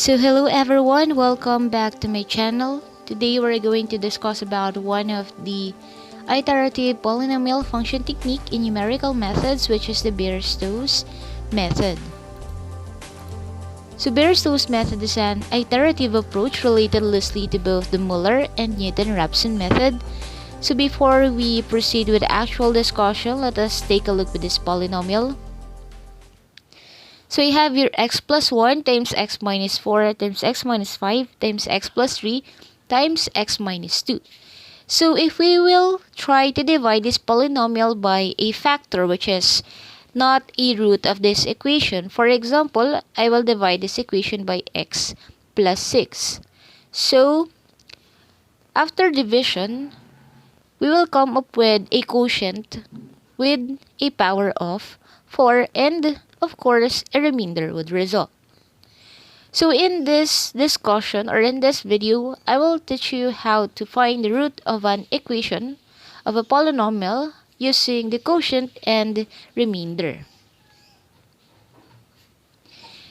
So hello everyone, welcome back to my channel. Today we're going to discuss about one of the iterative polynomial function technique in numerical methods, which is the Bairstow's method. So Bairstow's method is an iterative approach related loosely to both the Muller and Newton-Raphson method. So before we proceed with the actual discussion, let us take a look at this polynomial. So you have your x plus 1 times x minus 4 times x minus 5 times x plus 3 times x minus 2. So if we will try to divide this polynomial by a factor which is not a root of this equation, for example, I will divide this equation by x plus 6. So after division, we will come up with a quotient with a power of 4 and of course a remainder would result. So in this discussion or in this video, I will teach you how to find the root of an equation of a polynomial using the quotient and remainder.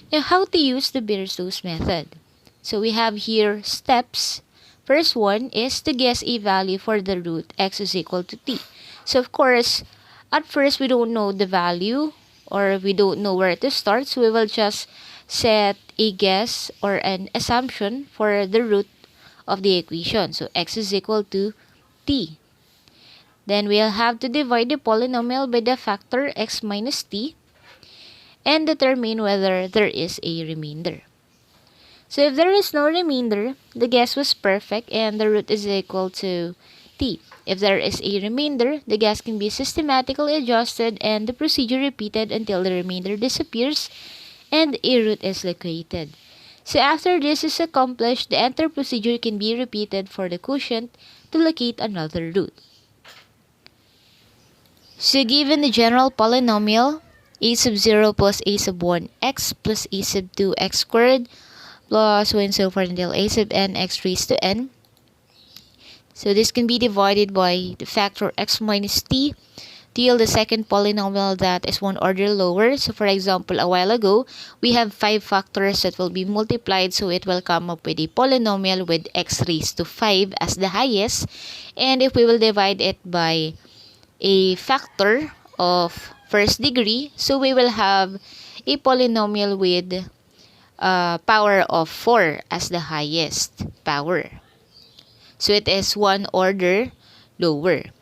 Now how to use the Bairstow's method. So we have here steps. First one is to guess a value for the root x is equal to t. So of course, at first we don't know the value or we don't know where to start, so we will just set a guess or an assumption for the root of the equation. So x is equal to t. Then we'll have to divide the polynomial by the factor x minus t and determine whether there is a remainder. So if there is no remainder, the guess was perfect and the root is equal to t. If there is a remainder, the guess can be systematically adjusted and the procedure repeated until the remainder disappears and a root is located. So after this is accomplished, the entire procedure can be repeated for the quotient to locate another root. So given the general polynomial, a sub 0 plus a sub 1 x plus a sub 2 x squared plus so and so forth until a sub n x raised to n. So this can be divided by the factor x minus t to yield the second polynomial that is one order lower. So for example, a while ago, we have 5 factors that will be multiplied, so it will come up with a polynomial with x raised to 5 as the highest. And if we will divide it by a factor of first degree, so we will have a polynomial with power of 4 as the highest power. So it is one order lower.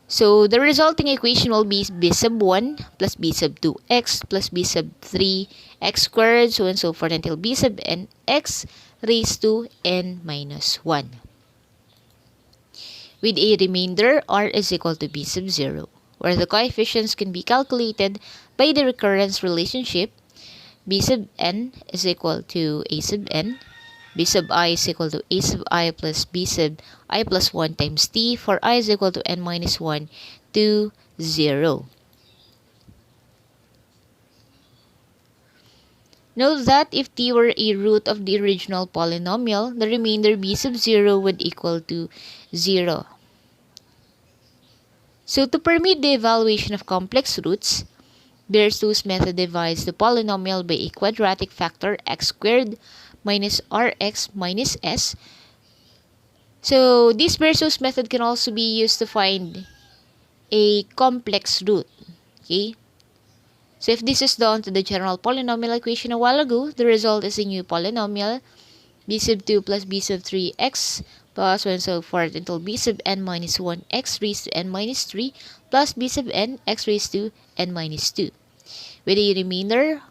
So the resulting equation will be b sub 1 plus b sub 2x plus b sub 3x squared so and so forth until b sub n x raised to n minus 1. With a remainder r is equal to b sub 0, where the coefficients can be calculated by the recurrence relationship. B sub n is equal to a sub n. B sub I is equal to a sub I plus b sub I plus 1 times t, for I is equal to n minus 1 to 0. Note that if t were a root of the original polynomial, the remainder b sub 0 would equal to 0. So to permit the evaluation of complex roots, Bairstow's method divides the polynomial by a quadratic factor x squared minus rx minus s. So this Bairstow's method can also be used to find a complex root. Okay? So if this is done to the general polynomial equation a while ago, the result is a new polynomial, b sub 2 plus b sub 3x plus so and so forth until b sub n minus 1 x raised to n minus 3 plus b sub n x raised to n minus 2. With a remainder,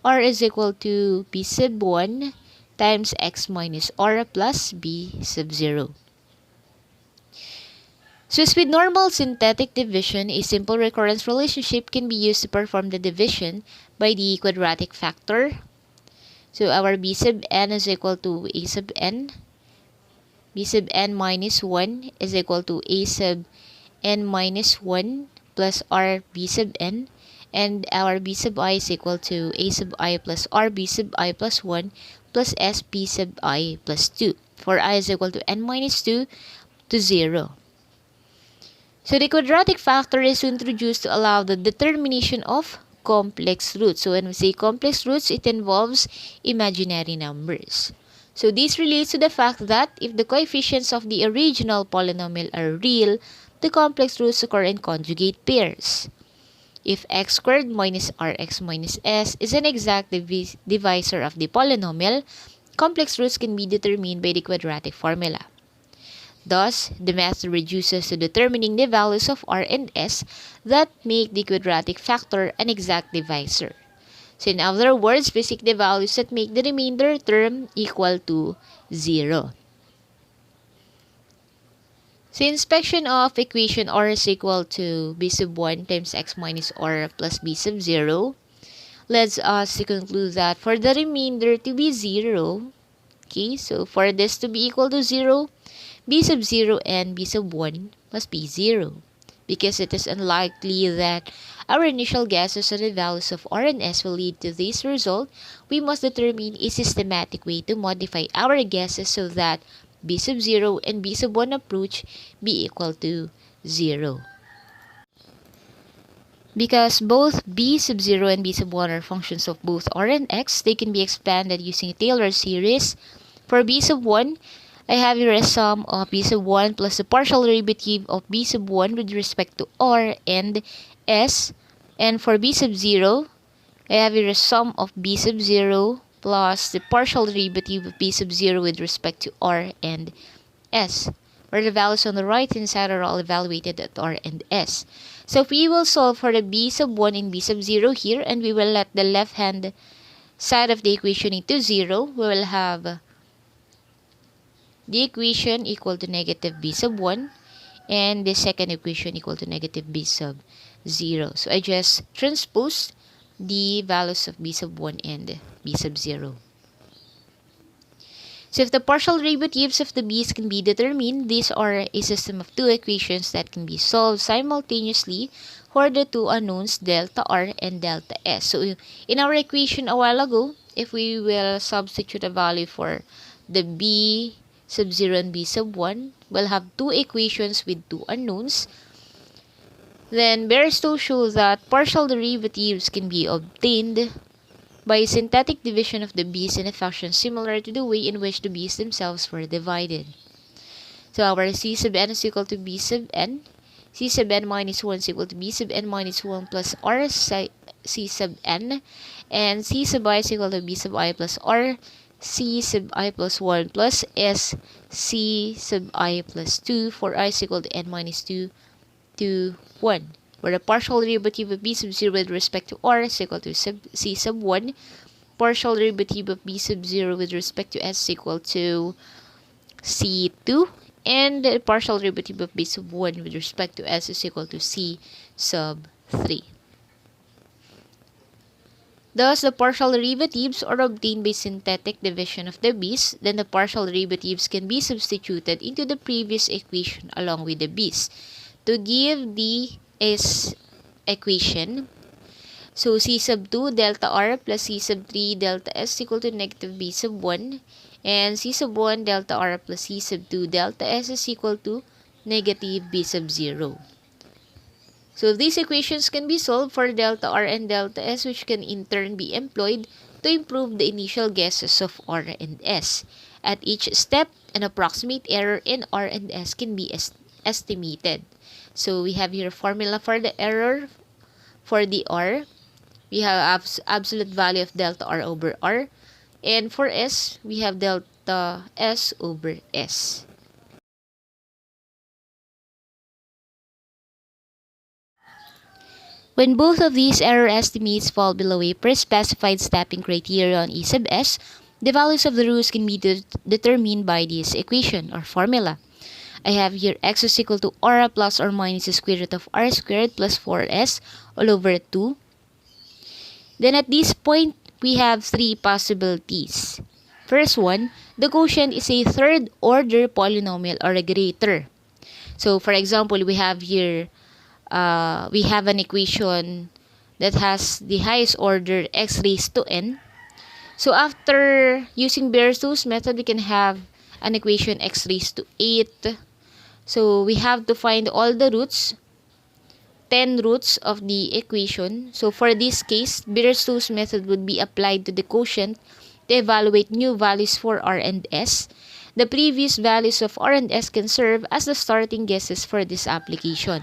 r is equal to b sub 1 times x minus r plus b sub 0. So as with normal synthetic division, a simple recurrence relationship can be used to perform the division by the quadratic factor. So our b sub n is equal to a sub n. B sub n minus 1 is equal to a sub n minus 1 plus r b sub n. And our b sub I is equal to a sub I plus r b sub I plus 1 plus s b sub I plus 2. For I is equal to n minus 2 to 0. So the quadratic factor is introduced to allow the determination of complex roots. So when we say complex roots, it involves imaginary numbers. So this relates to the fact that if the coefficients of the original polynomial are real, the complex roots occur in conjugate pairs. If x squared minus rx minus s is an exact divisor of the polynomial, complex roots can be determined by the quadratic formula. Thus, the method reduces to determining the values of r and s that make the quadratic factor an exact divisor. So in other words, we seek the values that make the remainder term equal to 0. So inspection of equation r is equal to b sub 1 times x minus r plus b sub 0 leads us to conclude that for the remainder to be 0, okay, so for this to be equal to 0, b sub 0 and b sub 1 must be 0, because it is unlikely that our initial guesses on the values of r and s will lead to this result. We must determine a systematic way to modify our guesses so that b sub 0 and b sub 1 approach be equal to 0. Because both b sub 0 and b sub 1 are functions of both r and x, they can be expanded using a Taylor series. For b sub 1, I have here a sum of b sub 1 plus the partial derivative of b sub 1 with respect to r and s. And for b sub 0, I have here a sum of b sub 0 plus the partial derivative of b sub 0 with respect to r and s, where the values on the right hand side are all evaluated at r and s. So if we will solve for the b sub 1 and b sub 0 here, and we will let the left hand side of the equation into 0, we will have the equation equal to negative b sub 1 and the second equation equal to negative b sub 0. So I just transpose the values of b sub 1 and b sub 0. So if the partial derivatives of the b's can be determined, these are a system of two equations that can be solved simultaneously for the two unknowns delta r and delta s. So in our equation a while ago, if we will substitute a value for the b sub 0 and b sub 1, we'll have two equations with two unknowns. Then Bairstow shows that partial derivatives can be obtained by synthetic division of the b's in a fashion similar to the way in which the b's themselves were divided. So our c sub n is equal to b sub n, c sub n minus 1 is equal to b sub n minus 1 plus r c sub n, and c sub I is equal to b sub I plus r c sub I plus 1 plus s c sub I plus 2 for I is equal to n minus 2 to 1, where the partial derivative of b sub 0 with respect to r is equal to c sub 1, partial derivative of b sub 0 with respect to s is equal to c2, and the partial derivative of b sub 1 with respect to s is equal to c sub 3. Thus, the partial derivatives are obtained by synthetic division of the b's. Then the partial derivatives can be substituted into the previous equation along with the b's to give the s equation. So c sub 2 delta r plus c sub 3 delta s equal to negative b sub 1, and c sub 1 delta r plus c sub 2 delta s is equal to negative b sub 0. So these equations can be solved for delta r and delta s, which can in turn be employed to improve the initial guesses of r and s. At each step, an approximate error in r and s can be estimated. So we have here a formula for the error for the r. We have absolute value of delta r over r. And for s, we have delta s over s. When both of these error estimates fall below a pre-specified stepping criterion E sub s, the values of the roots can be determined by this equation or formula. I have here x is equal to r plus or minus the square root of r squared plus 4s all over 2. Then at this point, we have three possibilities. First one, the quotient is a third order polynomial or a greater. So for example, we have here we have an equation that has the highest order x raised to n. So after using Bairstow's method, we can have an equation x raised to 8. So we have to find all the roots 10 roots of the equation. So for this case, Bairstow's method would be applied to the quotient to evaluate new values for R and S. The previous values of R and S can serve as the starting guesses for this application.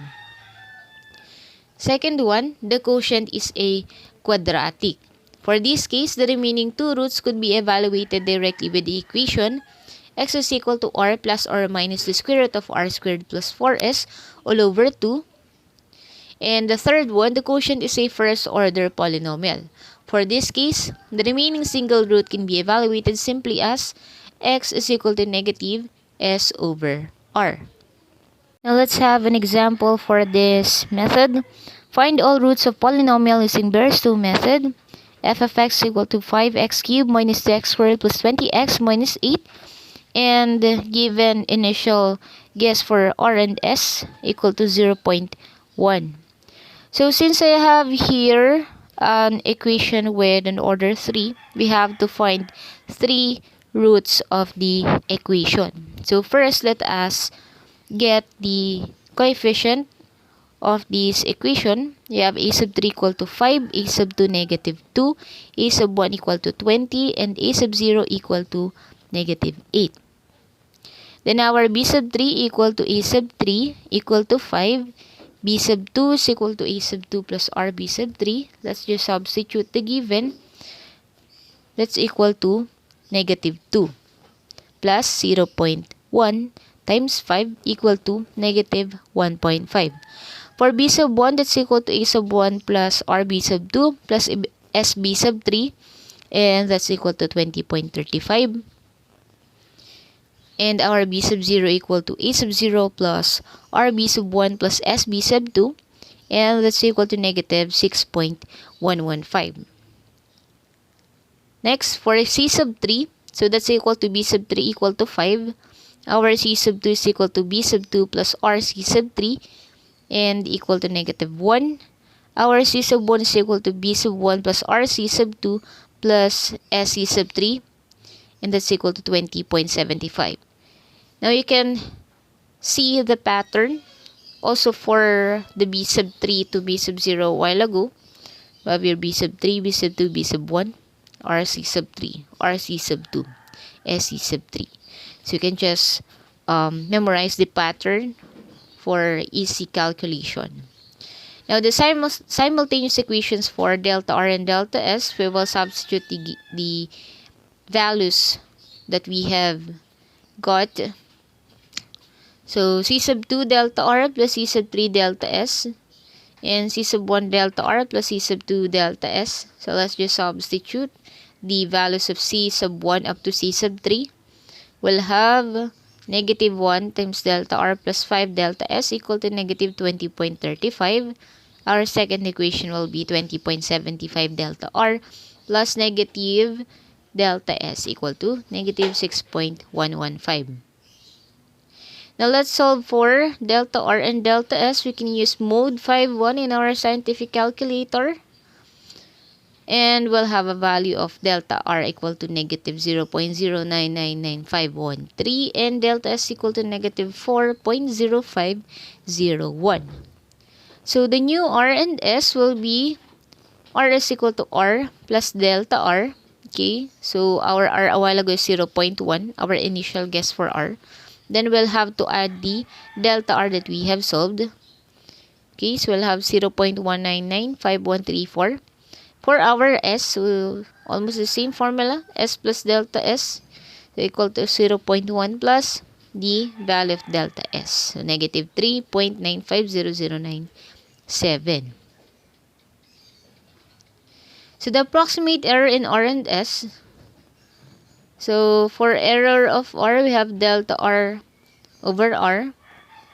Second one, the quotient is a quadratic. For this case, the remaining two roots could be evaluated directly with the equation x is equal to r plus or minus the square root of r squared plus 4s all over 2. And the third one, the quotient is a first-order polynomial. For this case, the remaining single root can be evaluated simply as x is equal to negative s over r. Now let's have an example for this method. Find all roots of polynomial using Bairstow method. F of x equal to 5x cubed minus 2x squared plus 20x minus 8. And given initial guess for R and S equal to 0.1. So since I have here an equation with an order 3, we have to find 3 roots of the equation. So first, let us get the coefficient of this equation. You have a sub 3 equal to 5, a sub 2 negative 2, a sub 1 equal to 20, and a sub 0 equal to negative 8. Then our b sub 3 equal to a sub 3 equal to 5. B sub 2 is equal to a sub 2 plus rb sub 3. Let's just substitute the given. That's equal to negative 2 plus 0.1 times 5 equal to negative 1.5. For b sub 1, that's equal to a sub 1 plus rb sub 2 plus sb sub 3. And that's equal to 20.35. And our b sub 0 equal to a sub 0 plus rb sub 1 plus sb sub 2. And that's equal to negative 6.115. Next, for c sub 3, so that's equal to b sub 3 equal to 5. Our c sub 2 is equal to b sub 2 plus rc sub 3 and equal to negative 1. Our c sub 1 is equal to b sub 1 plus rc sub 2 plus sc sub 3, and that's equal to 20.75. Now you can see the pattern also for the b sub 3 to b sub 0 a while ago. We have your b sub 3, b sub 2, b sub 1, rc sub 3, rc sub 2, sc sub 3. So you can just memorize the pattern for easy calculation. Now the simultaneous equations for delta r and delta s, we will substitute the values that we have got. So c sub 2 delta r plus c sub 3 delta s, and c sub 1 delta r plus c sub 2 delta s. So let's just substitute the values of c sub 1 up to c sub 3. We'll have negative 1 times delta r plus 5 delta s equal to negative 20.35. Our second equation will be 20.75 delta r plus negative delta s equal to negative 6.115. Now let's solve for delta r and delta s. We can use mode 5.1 in our scientific calculator. And we'll have a value of delta r equal to negative 0.0999513 and delta s equal to negative 4.0501. So the new r and s will be r is equal to r plus delta r. Okay, so our r a while ago is 0.1, our initial guess for r. Then we'll have to add the delta r that we have solved. Okay, so we'll have 0.1995134. For our s, so almost the same formula, s plus delta s, so equal to 0.1 plus the value of delta s, so negative 3.950097. So the approximate error in r and s, so for error of r, we have delta r over r,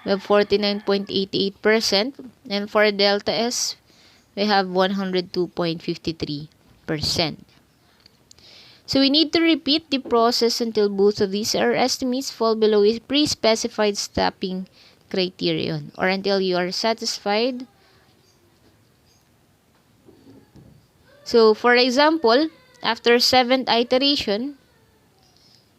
we have 49.88%, and for delta s, we have 102.53%. So we need to repeat the process until both of these error estimates fall below a pre-specified stopping criterion, or until you are satisfied. So for example, after 7th iteration,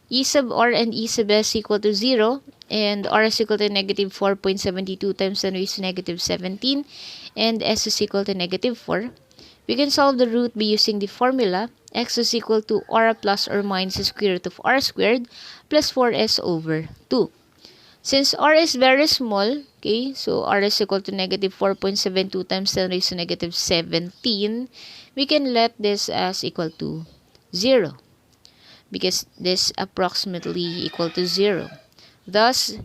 e sub r and e sub s equal to 0, and r is equal to negative 4.72 times 10 raised to negative 17, and s is equal to negative 4. We can solve the root by using the formula x is equal to r plus or minus the square root of r squared plus 4s over 2. Since r is very small, okay, so r is equal to negative 4.72 times 10 raised to negative 17, we can let this as equal to 0 because this approximately equal to 0. Thus,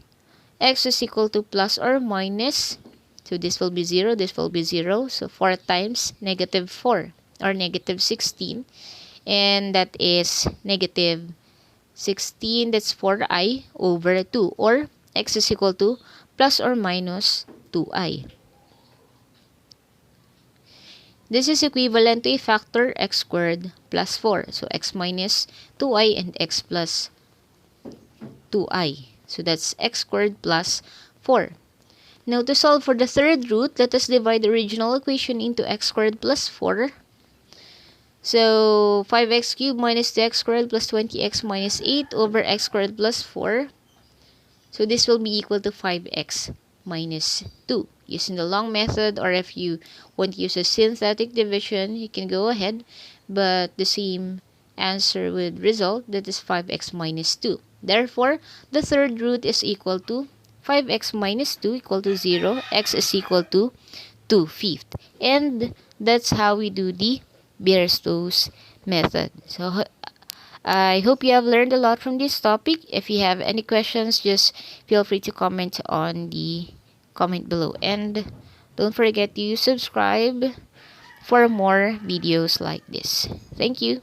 x is equal to plus or minus, so this will be 0, this will be 0, so 4 times negative 4 or negative 16, and that is negative 16, that's 4i over 2, or x is equal to plus or minus 2i. This is equivalent to a factor x squared plus 4. So x minus 2i and x plus 2i. So that's x squared plus 4. Now to solve for the third root, let us divide the original equation into x squared plus 4. So 5x cubed minus 2x squared plus 20x minus 8 over x squared plus 4. So this will be equal to 5x minus 2. Using the long method, or if you want to use a synthetic division, you can go ahead. But the same answer would result, that is 5x minus 2. Therefore, the third root is equal to 5x minus 2 equal to 0. X is equal to 2/5. And that's how we do the Bairstow's method. So I hope you have learned a lot from this topic. If you have any questions, just feel free to comment on the comment below. And don't forget to subscribe for more videos like this. Thank you.